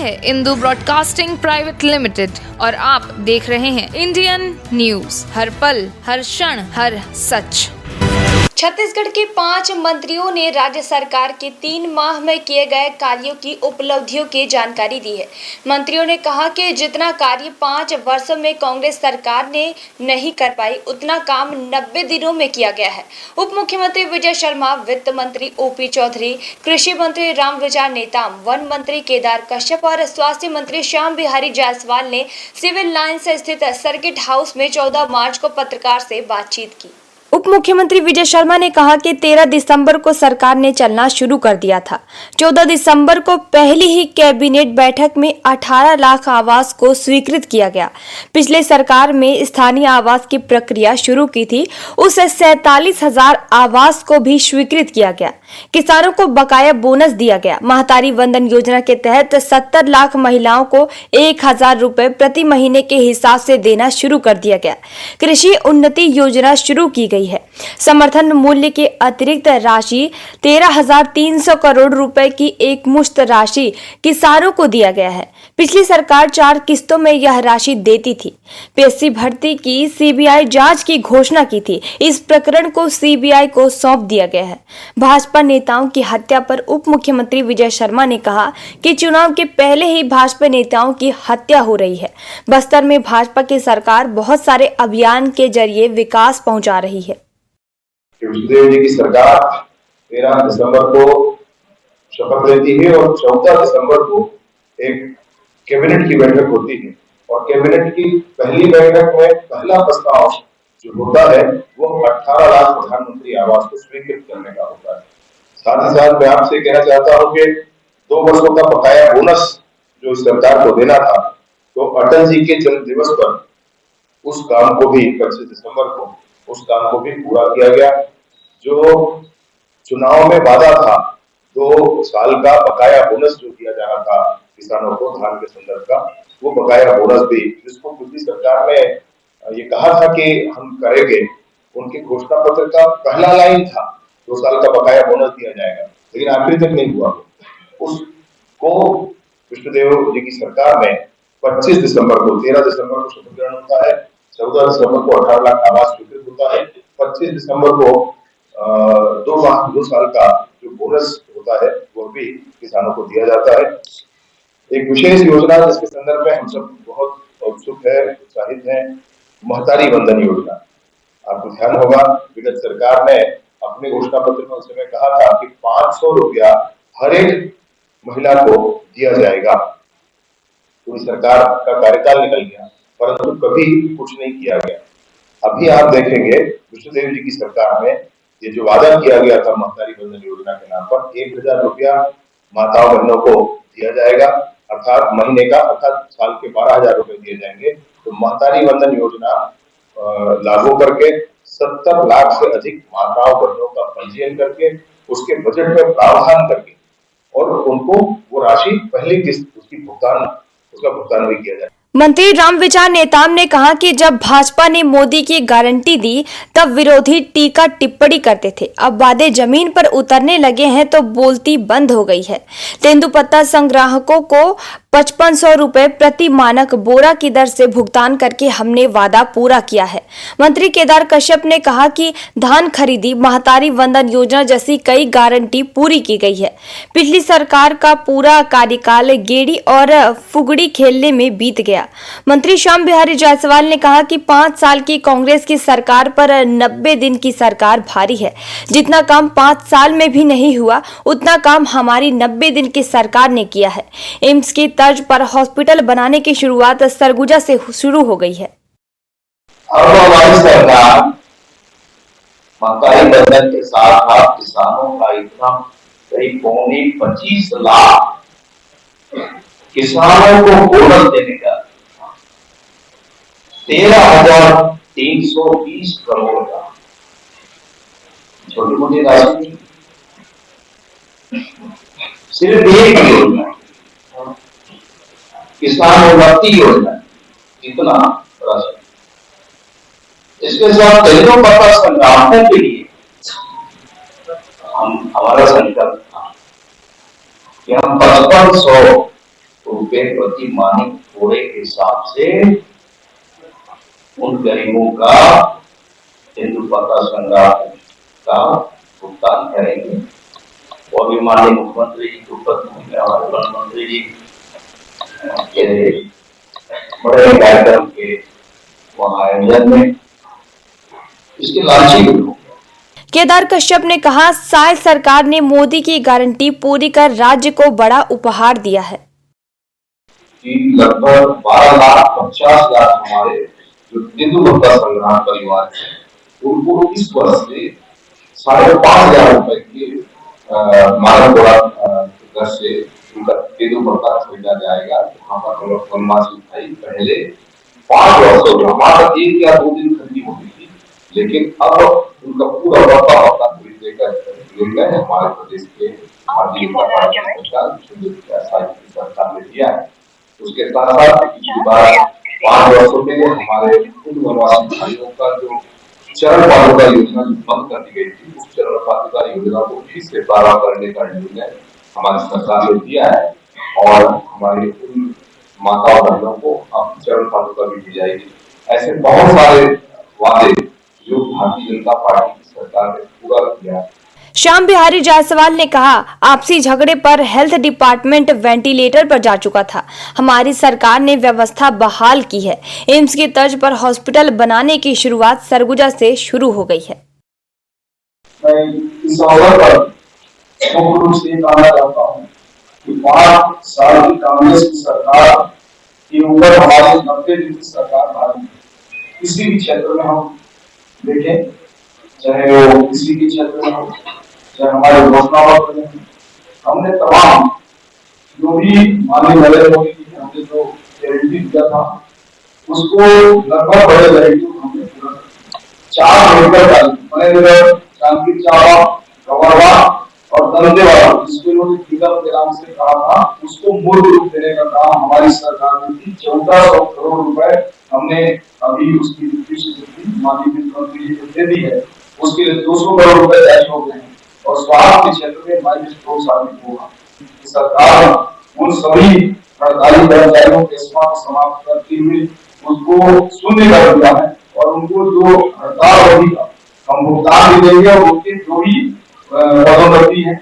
है Indu broadcasting private limited और आप देख रहे हैं इंडियन न्यूज, हर पल, हर क्षण, हर सच। छत्तीसगढ़ के 5 मंत्रियों ने राज्य सरकार के 3 माह में किए गए कार्यों की उपलब्धियों की जानकारी दी है। मंत्रियों ने कहा कि जितना कार्य 5 वर्षों में कांग्रेस सरकार ने नहीं कर पाई, उतना काम 90 दिनों में किया गया है। उप मुख्यमंत्री विजय शर्मा, वित्त मंत्री ओपी चौधरी, कृषि मंत्री रामविचार नेताम, वन मंत्री केदार कश्यप और स्वास्थ्य मंत्री श्याम बिहारी जायसवाल ने सिविल लाइन्स स्थित सर्किट हाउस में 14 मार्च को पत्रकार से बातचीत की। उप मुख्यमंत्री विजय शर्मा ने कहा कि 13 दिसंबर को सरकार ने चलना शुरू कर दिया था। 14 दिसंबर को पहली ही कैबिनेट बैठक में 18 लाख आवास को स्वीकृत किया गया। पिछले सरकार में स्थानीय आवास की प्रक्रिया शुरू की थी, उस 47,000 आवास को भी स्वीकृत किया गया। किसानों को बकाया बोनस दिया गया। महतारी वंदन योजना के तहत 70 लाख महिलाओं को 1,000 रुपए प्रति महीने के हिसाब से देना शुरू कर दिया गया। कृषि उन्नति योजना शुरू की गई है। समर्थन मूल्य के अतिरिक्त राशि 13,300 करोड़ रुपए की एक मुश्त राशि किसानों को दिया गया है। पिछली सरकार 4 किस्तों में यह राशि देती थी। पीएससी भर्ती की सीबीआई जांच की घोषणा की थी। इस प्रकरण को सीबीआई को सौंप दिया गया है। भाजपा नेताओं की हत्या पर उप मुख्यमंत्री विजय शर्मा ने कहा कि चुनाव के पहले ही भाजपा नेताओं की हत्या हो रही है। बस्तर में भाजपा की सरकार बहुत सारे अभियान के जरिए विकास पहुंचा रही है। विष्णुदेव जी की सरकार 13 दिसंबर को शपथ लेती है और 14 दिसंबर को एक कैबिनेट की बैठक होती है और कैबिनेट की पहली बैठक में पहला प्रस्ताव जो होता है वो 18 लाख प्रधानमंत्री आवास को स्वीकृत करने का होता है। साथ ही साथ मैं आपसे कहना चाहता हूँ कि 2 वर्षों का बकाया बोनस जो इस सरकार को देना था, तो अटल जी के जन्म दिवस पर उस काम को भी 25 दिसंबर को उस काम को भी पूरा किया गया। जो चुनाव में वादा था 2 साल का बकाया बोनस जो दिया जा रहा था किसानों को धान के संदर्भ का, वो बकाया बोनस भी जिसको पिछली सरकार ने ये कहा था कि हम करेंगे, उनके घोषणा पत्र का पहला लाइन था 2 साल का बकाया बोनस दिया जाएगा, लेकिन आखिर तक नहीं हुआ। उसको विष्णुदेव जी की सरकार में 25 दिसंबर को 13 दिसंबर को शपथ ग्रहण होता है, 14 दिसंबर को 18 लाख आवास स्वीकृत होता है, 25 दिसंबर को 2 साल का जो बोनस होता है वो भी किसानों को दिया जाता है। एक विशेष योजना जिसके संदर्भ में हम सब बहुत उत्सुक है, उत्साहित हैं, महतारी वंदन योजना। आपको ध्यान होगा विगत सरकार ने अपने घोषणा पत्र में उस समय कहा था कि 500 रुपया हर एक महिला को दिया जाएगा। पूरी सरकार का कार्यकाल निकल गया परंतु कभी कुछ नहीं किया गया। अभी आप देखेंगे विष्णुदेव जी की सरकार में ये जो वादा किया गया था महतारी वंदन योजना के नाम पर 1,000 रुपया माताओं बहनों को दिया जाएगा, अर्थात महीने का, अर्थात साल के 12,000 रुपए दिए जाएंगे। तो महतारी वंदन योजना लागू करके 70 लाख से अधिक माताओं बहनों का पंजीयन करके उसके बजट में प्रावधान करके और उनको वो राशि पहली किस्त उसका भुगतान भी किया जाए। मंत्री रामविचार नेताम ने कहा कि जब भाजपा ने मोदी की गारंटी दी तब विरोधी टीका टिप्पणी करते थे। अब वादे जमीन पर उतरने लगे हैं तो बोलती बंद हो गई है। तेंदुपत्ता संग्राहकों को 5500 रुपए प्रति मानक बोरा की दर से भुगतान करके हमने वादा पूरा किया है। मंत्री केदार कश्यप ने कहा कि धान खरीदी, महतारी वंदन योजना जैसी कई गारंटी पूरी की गई है। पिछली सरकार का पूरा कार्यकाल गेड़ी और फुगड़ी खेलने में बीत गया। मंत्री श्याम बिहारी जायसवाल ने कहा कि 5 साल की कांग्रेस की सरकार पर 90 दिन की सरकार भारी है। जितना काम 5 साल में भी नहीं हुआ उतना काम हमारी 90 दिन की सरकार ने किया है। एम्स की तर्ज पर हॉस्पिटल बनाने की शुरुआत सरगुजा से शुरू हो गई है। अब हमारी सरकार महतारी वंदन के साथ किसानों का इतना करीब 25 लाख किसानों को बोनस देने का 13,320 करोड़ का छोटी मोटी राशि सिर्फ एक योजना किसान उन्नति योजना कितना राशि। इसके साथ तेंदुपत्ता संग्राहकों के लिए हमारा संकल्प था कि हम 5500 रुपए प्रति मानिक थोड़े के हिसाब से उन गरीबों का तेंदुपत्ता संग्रह का भुगतान करेंगे। और भी माननीय मुख्यमंत्री जी हमारे प्रधानमंत्री जी के बड़े कार्यक्रम के वहाँ आयोजन में इसके लालची लोग। केदार कश्यप ने कहा, शायद सरकार ने मोदी की गारंटी पूरी कर राज्य को बड़ा उपहार दिया है कि लगभग 12,50,000 हमारे जो तेंदुपत्ता संग्रह परिवार है उनको इस वर्ष से 5,500 रुपए की मानक दर से उनका तेंदुपत्ता खरीदा जाएगा। वहाँ पर हम लोग उठाई पहले 5 वर्षों में हमारा 1 या 2 दिन खरीदी होती थी, लेकिन अब उनका पूरा पत्ता खरीदने का निर्णय हमारे प्रदेश के भारतीय जनता पार्टी सरकार ने दिया है। उसके साथ साथ पिछली बार 5 वर्षों में हमारे उन वनवासी भाइयों का जो चरण पादुका योजना बंद कर दी गई थी, उस चरण पादुका योजना को फिर से प्रारंभ करने का निर्णय हमारी सरकार ने दिया है और हमारे उन माता बहनों को अब चरण पादुका भी दी जाएगी। ऐसे बहुत सारे वादे जो भारतीय जनता पार्टी की सरकार ने पूरा किया है। श्याम बिहारी जायसवाल ने कहा, आपसी झगड़े पर हेल्थ डिपार्टमेंट वेंटिलेटर पर जा चुका था। हमारी सरकार ने व्यवस्था बहाल की है। एम्स की तर्ज पर हॉस्पिटल बनाने की शुरुआत सरगुजा से शुरू हो गई है। मैं इस अवसर पर मुख्य रूप से कहना चाहता हूँ कि 5 साल की कांग्रेस की सरकार के ऊपर हमारी 90 दिन की सरकार भारी। किसी भी क्षेत्र में हम देखें, चाहे वो किसी भी क्षेत्र में हो, चाहे हमारे घोषणा पत्र में, हमने तमाम जो भी माननीय नरेंद्र मोदी जी ने हमने जो गारंटी दिया था उसको लगभग बड़े गारंटी हमने पूरा 4 मेडिकल कॉलेज चांदनी चावा, गवरवा और दंतेवाड़ा जिसको उन्होंने के नाम से कहा था उसको मूल रूप देने का काम हमारी सरकार ने की। 1400 करोड़ रुपए हमने अभी उसकी माननीय मुख्यमंत्री जी को दे दी है। उसके लिए 200 करोड़ रुपए जारी हो गए हैं और स्वास्थ्य के क्षेत्र में माइलस्टोन साबित होगा। सरकार उन सभी हड़ताली कर्मचारियों के समाप्त करती हुई उसको शून्य कर दिया है और उनको जो हड़ताल होगी हम भुगतान भी देंगे और उनके जो भी पदोन्नति है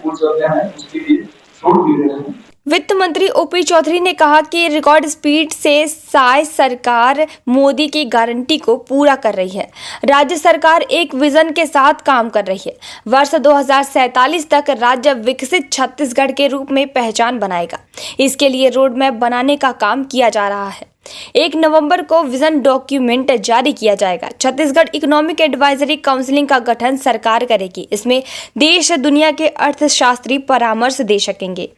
उसके लिए छूट भी दे रहे हैं। वित्त मंत्री ओपी चौधरी ने कहा कि रिकॉर्ड स्पीड से शायद सरकार मोदी की गारंटी को पूरा कर रही है। राज्य सरकार एक विजन के साथ काम कर रही है। वर्ष 2047 तक राज्य विकसित छत्तीसगढ़ के रूप में पहचान बनाएगा। इसके लिए रोड मैप बनाने का काम किया जा रहा है। 1 नवंबर को विजन डॉक्यूमेंट जारी किया जाएगा। छत्तीसगढ़ इकोनॉमिक एडवाइजरी काउंसिलिंग का गठन सरकार करेगी। इसमें देश दुनिया के अर्थशास्त्री परामर्श दे सकेंगे।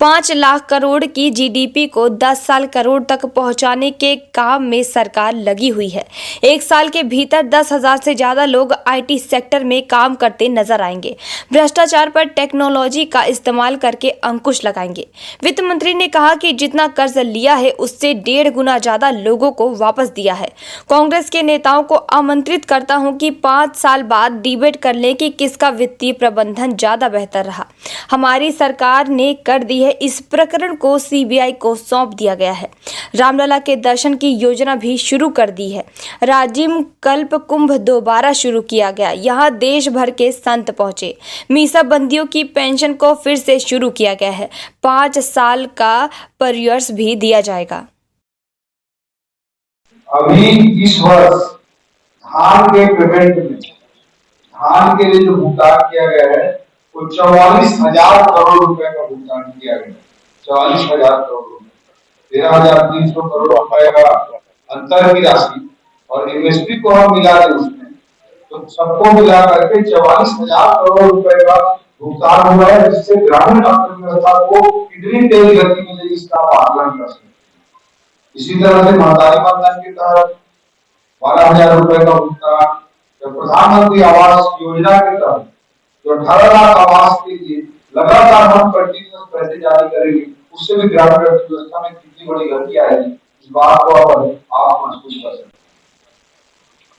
5 लाख करोड़ की जीडीपी को 10 साल करोड़ तक पहुंचाने के काम में सरकार लगी हुई है। 1 साल के भीतर 10,000 से ज्यादा लोग आईटी सेक्टर में काम करते नजर आएंगे। भ्रष्टाचार पर टेक्नोलॉजी का इस्तेमाल करके अंकुश लगाएंगे। वित्त मंत्री ने कहा कि जितना कर्ज लिया है उससे 1.5 गुना ज्यादा लोगों को वापस दिया है। कांग्रेस के नेताओं को आमंत्रित करता हूं कि 5 साल बाद डिबेट कर लें कि किसका वित्तीय प्रबंधन ज्यादा बेहतर रहा। हमारी सरकार ने कर दी है। इस प्रकरण को सीबीआई को सौंप दिया गया है। रामलला के दर्शन की योजना भी शुरू कर दी है। राजिम कल्प कुंभ दोबारा शुरू किया गया। यहाँ देश भर के संत पहुंचे। मीसा बंदियों की पेंशन को फिर से शुरू किया गया है। 5 साल का परियर्स भी दिया जाएगा। अभी इस वर्ष धान के पेमेंट में धान के लिए जो भुगतान किया गया है वो 44,000 करोड़ रुपए का भुगतान किया गया। 44,000 करोड़ रुपए, 13,300 करोड़ रुपए का अंतर की राशि और एमएसपी को हम मिला दें उसमें तो सबको मिला करके 44,000 करोड़ रुपए का भुगतान हुआ है, जिससे ग्रामीण अर्थव्यवस्था को कितनी तेज गति मिलेगी इसका आप आकलन कर सकते। इसी तरह से महतारी मानधन के तहत 12,000 रुपए का भुगतान, प्रधानमंत्री आवास योजना के तहत जो 18 लाख आवास के लिए लगातार हम कंटिन्यूअस पैसे जारी करेंगे, उससे भी ग्रामीण अर्थव्यवस्था में कितनी बड़ी गति आएगी इस बात को आप महसूस कर सकते हैं।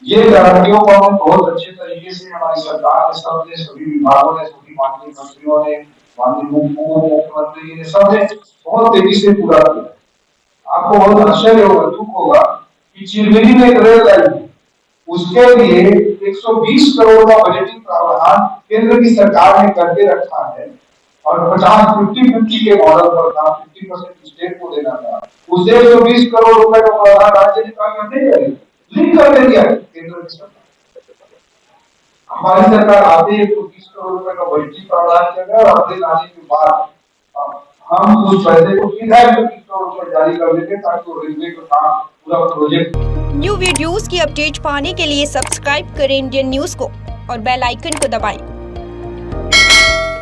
ये गारंटियों को हम बहुत अच्छे तरीके से हमारी सरकार ने सबने सभी विभागों ने सभी माननीय मंत्रियों ने माननीय मुख्यमंत्री जी ने सबने बहुत तेजी से पूरा किया। आपको बहुत आश्चर्य होगा, दुख होगा कि चिरमिरी में एक रेल लाइन है, उसके लिए 120 करोड़ का बजटिंग प्रावधान केंद्र की सरकार ने करके रखा है और 50-50 के मॉडल पर था, 50% स्टेट को देना था। उस 120 करोड़ रुपए का प्रावधान राज्य सरकार नहीं करेगी, लिंक कर देंगे केंद्र की सरकार। हमारी सरकार आते 120 करोड़ रुपए का बजटीय प्रावधान किया और अप्रैल आने के बाद हम उस पैसे को सीधा 120 करोड़ रुपए जारी कर देंगे ताकि वो रेलवे का काम पूरा प्रोजेक्ट। न्यू वीडियोस की अपडेट पाने के लिए सब्सक्राइब करें इंडियन न्यूज को और बेल आइकन को दबाएं।